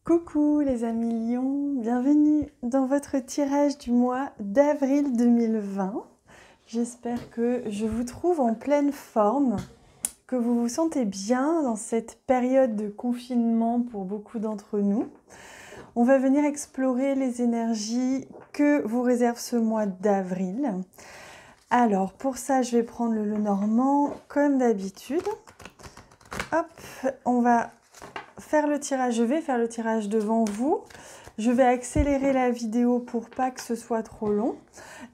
Coucou les amis Lions, bienvenue dans votre tirage du mois d'avril 2020. J'espère que je vous trouve en pleine forme, que vous vous sentez bien dans cette période de confinement pour beaucoup d'entre nous. On va venir explorer les énergies que vous réserve ce mois d'avril. Alors pour ça, je vais prendre le Lenormand comme d'habitude. Hop, on va faire le tirage, je vais faire le tirage devant vous. Je vais accélérer la vidéo pour pas que ce soit trop long.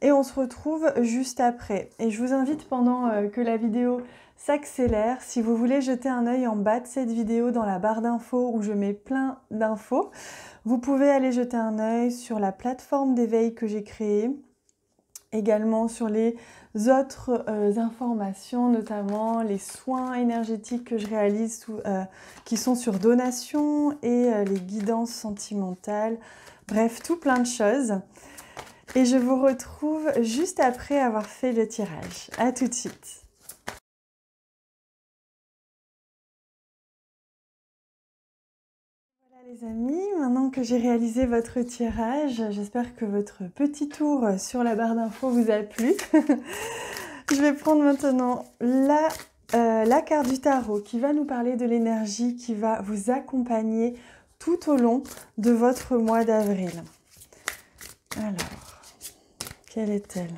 Et on se retrouve juste après. Et je vous invite pendant que la vidéo s'accélère, si vous voulez jeter un œil en bas de cette vidéo dans la barre d'infos où je mets plein d'infos, vous pouvez aller jeter un œil sur la plateforme d'éveil que j'ai créée. Également sur les autres informations, notamment les soins énergétiques que je réalise qui sont sur donation et les guidances sentimentales. Bref, tout plein de choses. Et je vous retrouve juste après avoir fait le tirage. À tout de suite. Les amis, maintenant que j'ai réalisé votre tirage, j'espère que votre petit tour sur la barre d'infos vous a plu. Je vais prendre maintenant la carte du tarot qui va nous parler de l'énergie qui va vous accompagner tout au long de votre mois d'avril. Alors, quelle est-elle?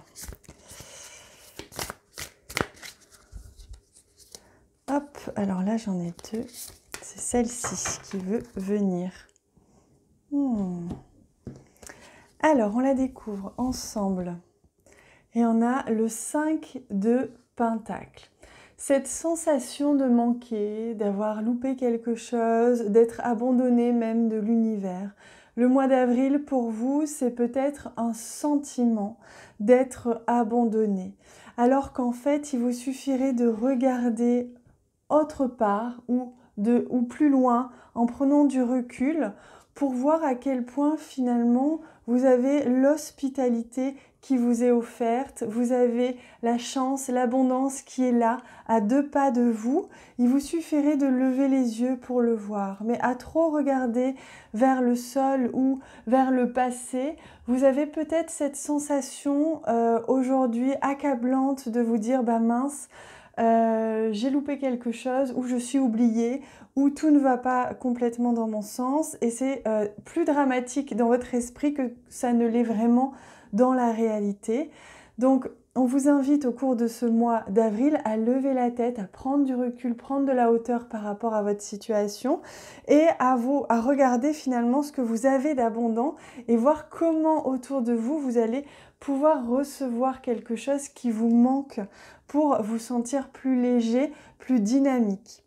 Hop, alors là j'en ai deux. C'est celle-ci qui veut venir. Alors, on la découvre ensemble. Et on a le 5 de Pentacle. Cette sensation de manquer, d'avoir loupé quelque chose, d'être abandonné même de l'univers. Le mois d'avril, pour vous, c'est peut-être un sentiment d'être abandonné. Alors qu'en fait, il vous suffirait de regarder autre part ou plus loin, en prenant du recul, pour voir à quel point finalement vous avez l'hospitalité qui vous est offerte, vous avez la chance, l'abondance qui est là, à 2 pas de vous. Il vous suffirait de lever les yeux pour le voir. Mais à trop regarder vers le sol ou vers le passé, vous avez peut-être cette sensation aujourd'hui accablante de vous dire « bah mince », j'ai loupé quelque chose, ou je suis oubliée, ou tout ne va pas complètement dans mon sens, et c'est plus dramatique dans votre esprit que ça ne l'est vraiment dans la réalité. Donc on vous invite au cours de ce mois d'avril à lever la tête, à prendre du recul, prendre de la hauteur par rapport à votre situation et à regarder finalement ce que vous avez d'abondant et voir comment autour de vous, vous allez pouvoir recevoir quelque chose qui vous manque pour vous sentir plus léger, plus dynamique.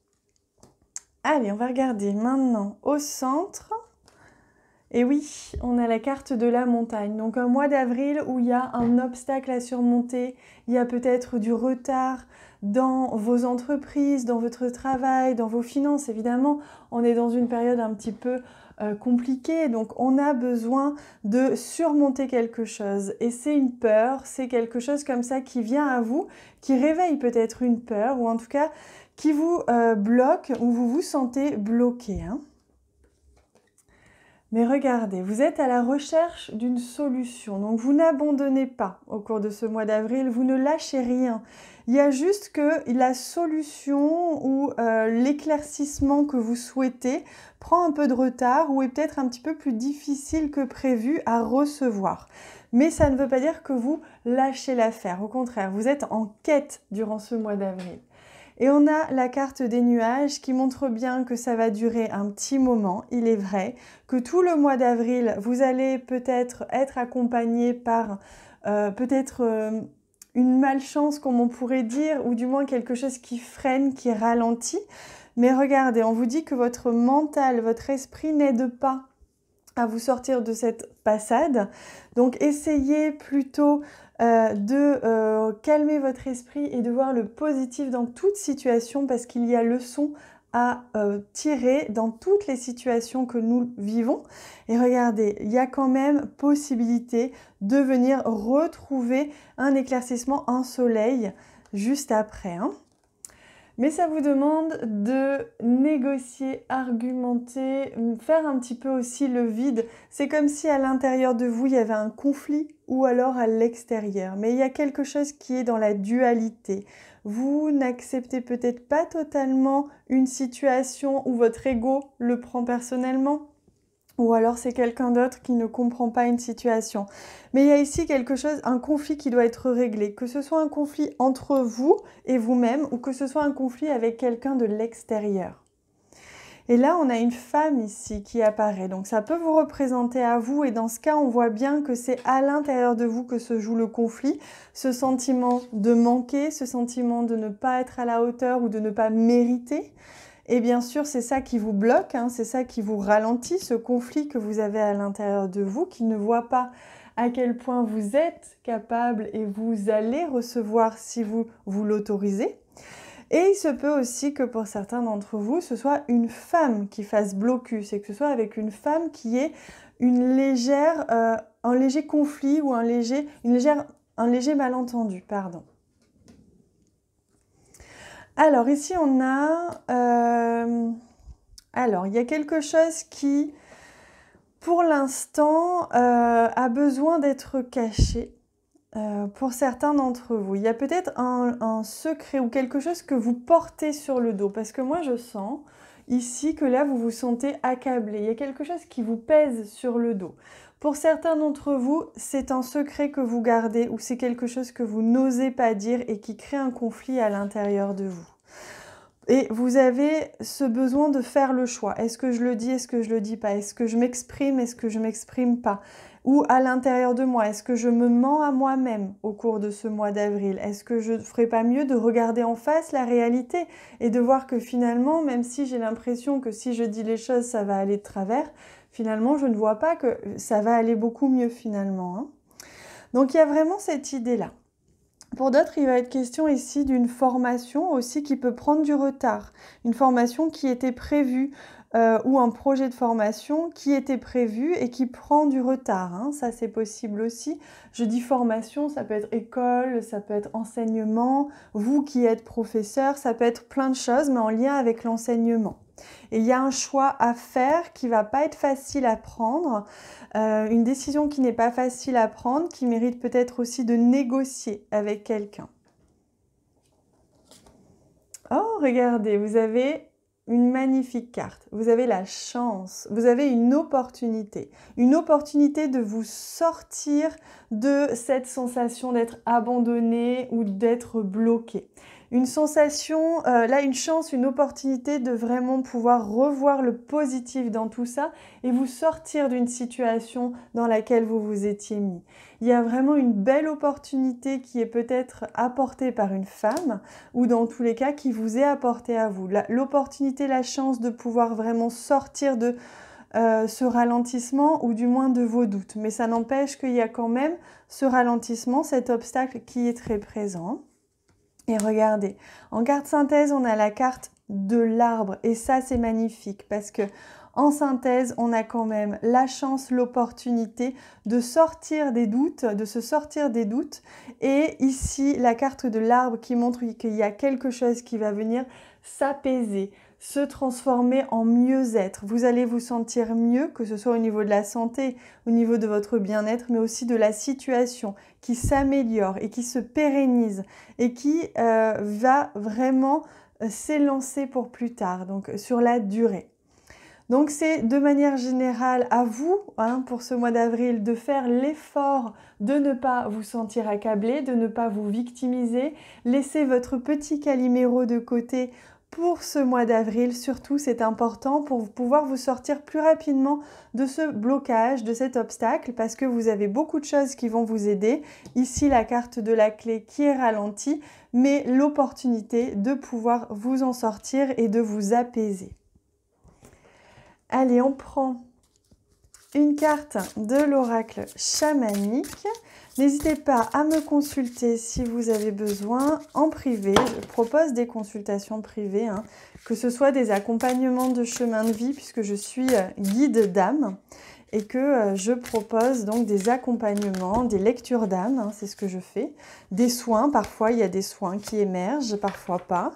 Allez, on va regarder maintenant au centre. Et oui, on a la carte de la montagne. Donc un mois d'avril où il y a un obstacle à surmonter, il y a peut-être du retard dans vos entreprises, dans votre travail, dans vos finances. Évidemment, on est dans une période un petit peu compliquée, donc on a besoin de surmonter quelque chose. Et c'est une peur, c'est quelque chose comme ça qui vient à vous, qui réveille peut-être une peur, ou en tout cas qui vous bloque, ou vous vous sentez bloqué, hein. Mais regardez, vous êtes à la recherche d'une solution, donc vous n'abandonnez pas au cours de ce mois d'avril, vous ne lâchez rien. Il y a juste que la solution ou l'éclaircissement que vous souhaitez prend un peu de retard ou est peut-être un petit peu plus difficile que prévu à recevoir. Mais ça ne veut pas dire que vous lâchez l'affaire, au contraire, vous êtes en quête durant ce mois d'avril. Et on a la carte des nuages qui montre bien que ça va durer un petit moment, il est vrai, que tout le mois d'avril, vous allez peut-être être accompagné par une malchance, comme on pourrait dire, ou du moins quelque chose qui freine, qui ralentit. Mais regardez, on vous dit que votre mental, votre esprit n'aide pas à vous sortir de cette passade. Donc essayez plutôt de calmer votre esprit et de voir le positif dans toute situation, parce qu'il y a leçon à tirer dans toutes les situations que nous vivons. Et regardez, il y a quand même possibilité de venir retrouver un éclaircissement, un soleil juste après, hein. Mais ça vous demande de négocier, argumenter, faire un petit peu aussi le vide. C'est comme si à l'intérieur de vous, il y avait un conflit ou alors à l'extérieur. Mais il y a quelque chose qui est dans la dualité. Vous n'acceptez peut-être pas totalement une situation où votre ego le prend personnellement. Ou alors c'est quelqu'un d'autre qui ne comprend pas une situation. Mais il y a ici quelque chose, un conflit qui doit être réglé. Que ce soit un conflit entre vous et vous-même ou que ce soit un conflit avec quelqu'un de l'extérieur. Et là, on a une femme ici qui apparaît. Donc ça peut vous représenter à vous et dans ce cas, on voit bien que c'est à l'intérieur de vous que se joue le conflit. Ce sentiment de manquer, ce sentiment de ne pas être à la hauteur ou de ne pas mériter. Et bien sûr, c'est ça qui vous bloque, hein, c'est ça qui vous ralentit, ce conflit que vous avez à l'intérieur de vous, qui ne voit pas à quel point vous êtes capable et vous allez recevoir si vous l'autorisez. Et il se peut aussi que pour certains d'entre vous, ce soit une femme qui fasse blocus et que ce soit avec une femme qui ait un léger conflit ou un léger malentendu, pardon. Alors ici on a, il y a quelque chose qui, pour l'instant, a besoin d'être caché pour certains d'entre vous. Il y a peut-être un secret ou quelque chose que vous portez sur le dos, parce que moi je sens ici que là vous vous sentez accablé. Il y a quelque chose qui vous pèse sur le dos. Pour certains d'entre vous, c'est un secret que vous gardez ou c'est quelque chose que vous n'osez pas dire et qui crée un conflit à l'intérieur de vous. Et vous avez ce besoin de faire le choix. Est-ce que je le dis, est-ce que je le dis pas? Est-ce que je m'exprime, est-ce que je m'exprime pas? Ou à l'intérieur de moi, est-ce que je me mens à moi-même au cours de ce mois d'avril? Est-ce que je ne ferais pas mieux de regarder en face la réalité et de voir que finalement, même si j'ai l'impression que si je dis les choses, ça va aller de travers, finalement, je ne vois pas que ça va aller beaucoup mieux finalement, hein. Donc, il y a vraiment cette idée-là. Pour d'autres, il va être question ici d'une formation aussi qui peut prendre du retard. Une formation qui était prévue ou un projet de formation qui était prévu et qui prend du retard, hein. Ça, c'est possible aussi. Je dis formation, ça peut être école, ça peut être enseignement. Vous qui êtes professeur, ça peut être plein de choses, mais en lien avec l'enseignement. Et il y a un choix à faire qui ne va pas être facile à prendre, une décision qui n'est pas facile à prendre, qui mérite peut-être aussi de négocier avec quelqu'un. Oh, regardez, vous avez une magnifique carte. Vous avez la chance, vous avez une opportunité de vous sortir de cette sensation d'être abandonné ou d'être bloqué. Une sensation, là une chance, une opportunité de vraiment pouvoir revoir le positif dans tout ça et vous sortir d'une situation dans laquelle vous vous étiez mis. Il y a vraiment une belle opportunité qui est peut-être apportée par une femme ou dans tous les cas qui vous est apportée à vous. L'opportunité, la chance de pouvoir vraiment sortir de ce ralentissement ou du moins de vos doutes. Mais ça n'empêche qu'il y a quand même ce ralentissement, cet obstacle qui est très présent. Et regardez, en carte synthèse, on a la carte de l'arbre et ça c'est magnifique parce que en synthèse, on a quand même la chance, l'opportunité de sortir des doutes, de se sortir des doutes. Et ici, la carte de l'arbre qui montre qu'il y a quelque chose qui va venir s'apaiser, se transformer en mieux-être. Vous allez vous sentir mieux, que ce soit au niveau de la santé, au niveau de votre bien-être, mais aussi de la situation qui s'améliore et qui se pérennise et qui va vraiment s'élancer pour plus tard, donc sur la durée. Donc c'est de manière générale à vous, hein, pour ce mois d'avril, de faire l'effort de ne pas vous sentir accablé, de ne pas vous victimiser. Laissez votre petit Caliméro de côté pour ce mois d'avril. Surtout, c'est important pour pouvoir vous sortir plus rapidement de ce blocage, de cet obstacle, parce que vous avez beaucoup de choses qui vont vous aider. Ici, la carte de la clé qui est ralentie, mais l'opportunité de pouvoir vous en sortir et de vous apaiser. Allez, on prend une carte de l'oracle chamanique. N'hésitez pas à me consulter si vous avez besoin en privé. Je propose des consultations privées, hein, que ce soit des accompagnements de chemin de vie, puisque je suis guide d'âme et que je propose donc des accompagnements, des lectures d'âme, hein, c'est ce que je fais. Des soins, parfois il y a des soins qui émergent, parfois pas.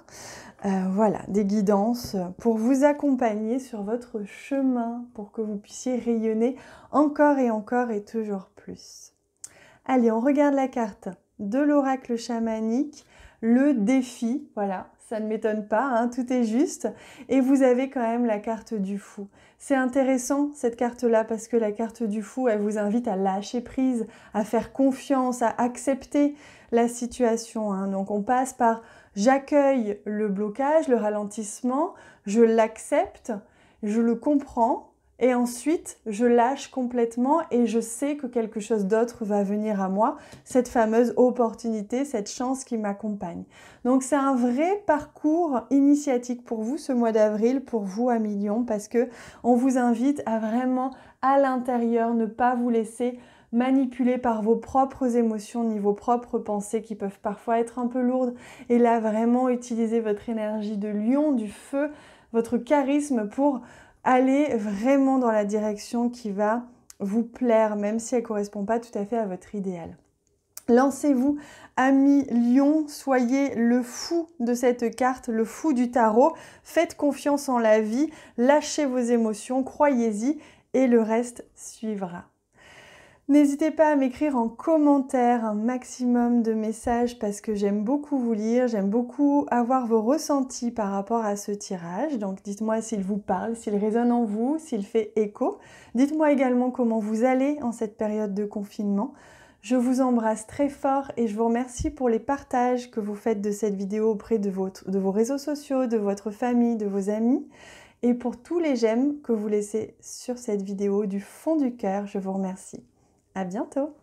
Voilà, des guidances pour vous accompagner sur votre chemin, pour que vous puissiez rayonner encore et toujours plus. Allez, on regarde la carte de l'oracle chamanique, le défi, voilà, ça ne m'étonne pas, hein, tout est juste. Et vous avez quand même la carte du fou. C'est intéressant cette carte-là parce que la carte du fou, elle vous invite à lâcher prise, à faire confiance, à accepter la situation, hein. Donc on passe par j'accueille le blocage, le ralentissement, je l'accepte, je le comprends. Et ensuite, je lâche complètement et je sais que quelque chose d'autre va venir à moi, cette fameuse opportunité, cette chance qui m'accompagne. Donc c'est un vrai parcours initiatique pour vous ce mois d'avril, pour vous Amis Lion, parce que on vous invite à vraiment à l'intérieur ne pas vous laisser manipuler par vos propres émotions ni vos propres pensées qui peuvent parfois être un peu lourdes. Et là, vraiment utiliser votre énergie de lion, du feu, votre charisme pour allez vraiment dans la direction qui va vous plaire, même si elle ne correspond pas tout à fait à votre idéal. Lancez-vous, amis lion, soyez le fou de cette carte, le fou du tarot. Faites confiance en la vie, lâchez vos émotions, croyez-y et le reste suivra. N'hésitez pas à m'écrire en commentaire un maximum de messages parce que j'aime beaucoup vous lire, j'aime beaucoup avoir vos ressentis par rapport à ce tirage. Donc dites-moi s'il vous parle, s'il résonne en vous, s'il fait écho. Dites-moi également comment vous allez en cette période de confinement. Je vous embrasse très fort et je vous remercie pour les partages que vous faites de cette vidéo auprès de vos réseaux sociaux, de votre famille, de vos amis. Et pour tous les j'aime que vous laissez sur cette vidéo du fond du cœur, je vous remercie. À bientôt!